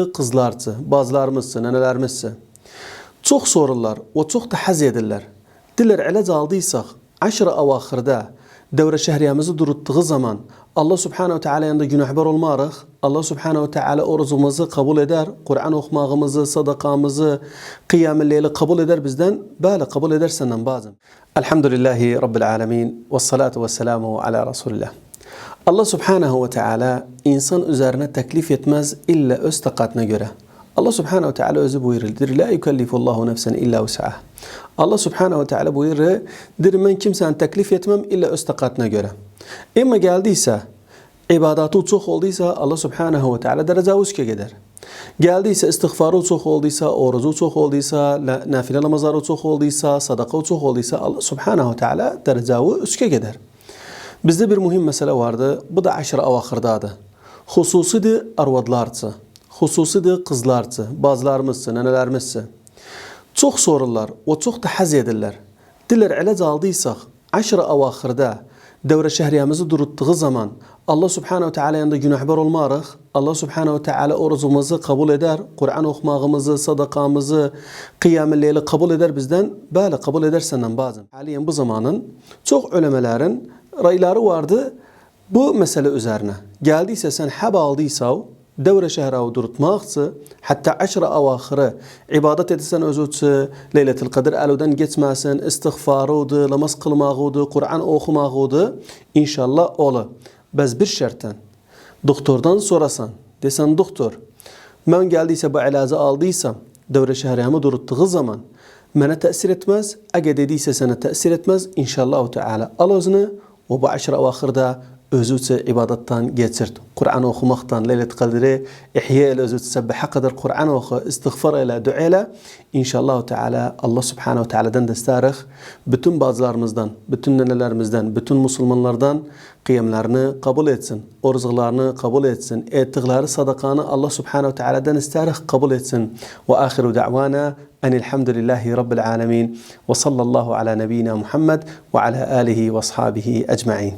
Kızlardı, bazılarımızsa, nenelerimizse. Çok sorurlar, o çok da haz edirler. Diler ilac aldıysak, aşırı avahırda, devre şehriyemizi duruttuğu zaman Allah Subhanahu ve Teala yanında günahbar olmarıq. Allah Subhanahu ve Teala orucumuzu kabul eder, Kur'an okumağımızı, sadakamızı, kıyam-ı leyli kabul eder bizden. Böyle kabul eder senden bazen. Elhamdülillahi Rabbil alemin ve salatu ve selamu ala Resulillah. Allah Subhanahu ve Teala insan üzerine teklif etmez illa öz takatına göre. Allah Subhanahu ve Teala özü buyurur. La yukellifullahu nefsen illa vus'aha. Allah Subhanahu ve Teala buyurur. Men kimsenin teklif etmem illa öz takatına göre. Ama geldiyse, ibadatı çok olduysa Allah Subhanahu ve Teala derecavuzke gider. Geldiyse istiğfarı çok olduysa, orucu çok olduysa, nafile namazları çok olduysa, sadaka çok olduysa Allah Subhanahu ve Teala derecavuzke üske gider. Bizde bir mühim mesele vardı. Bu da aşırı avakırdadı. Hususidir arvadlardı. Hususidir kızlardı. Bazılarımızsa, nenelerimizse. Çok sorurlar, o çok da haz edirler. Diler ilac aldıysak, aşırı avakırda, devre şehriyemizi duruttuğu zaman Allah Subhanahu ve Teala yanında günahbar olmarıq. Allah Subhanahu ve Teala orucumuzu kabul eder, Kur'an okumağımızı, sadakamızı, kıyam-ı leyli kabul eder bizden. Böyle kabul eder senden bazen. Haliyen bu zamanın çok ulemelerin rayları vardı bu mesele üzerine. Geldiyse sen heba aldıysa devre şehrağı durutmaqçı, hatta aşırı avahırı ibadet edirsen özüçü, Leyletil Kadir eluden geçməsin, istiğfarıdır, namaz kılmağıdır, Kur'an okumağıdır. İnşallah ola. Biz bir şarttan doktordan sorasan, desen doktor, ben geldiyse bu ilacı aldıysam, devre şehriyamı duruttuğu zaman bana tesir etmez, eğer dediyse sana tesir etmez, inşallah Teala al özünü ve bu aşırı avahırda özüçü ibadattan geçirt. Kur'an okumaktan, Leylet Kadir'i ihya ile özüçü sebbaha kadar Kur'an oku, istiğfar ile, dua ile inşallah Teala Allah Subhanahu ve Teala'dan destarıq. Bütün bazılarımızdan, bütün nenelerimizden, bütün Müslümanlardan kıyamlarını kabul etsin, oruçlarını kabul etsin, ettikleri sadakanı Allah Subhanahu ve Teala'dan destarıq kabul etsin. Ve ahiru da'vana enilhamdülillahi Rabbil alemin ve sallallahu ala nebiyyina Muhammed ve ala alihi ve ashabihi ecma'in.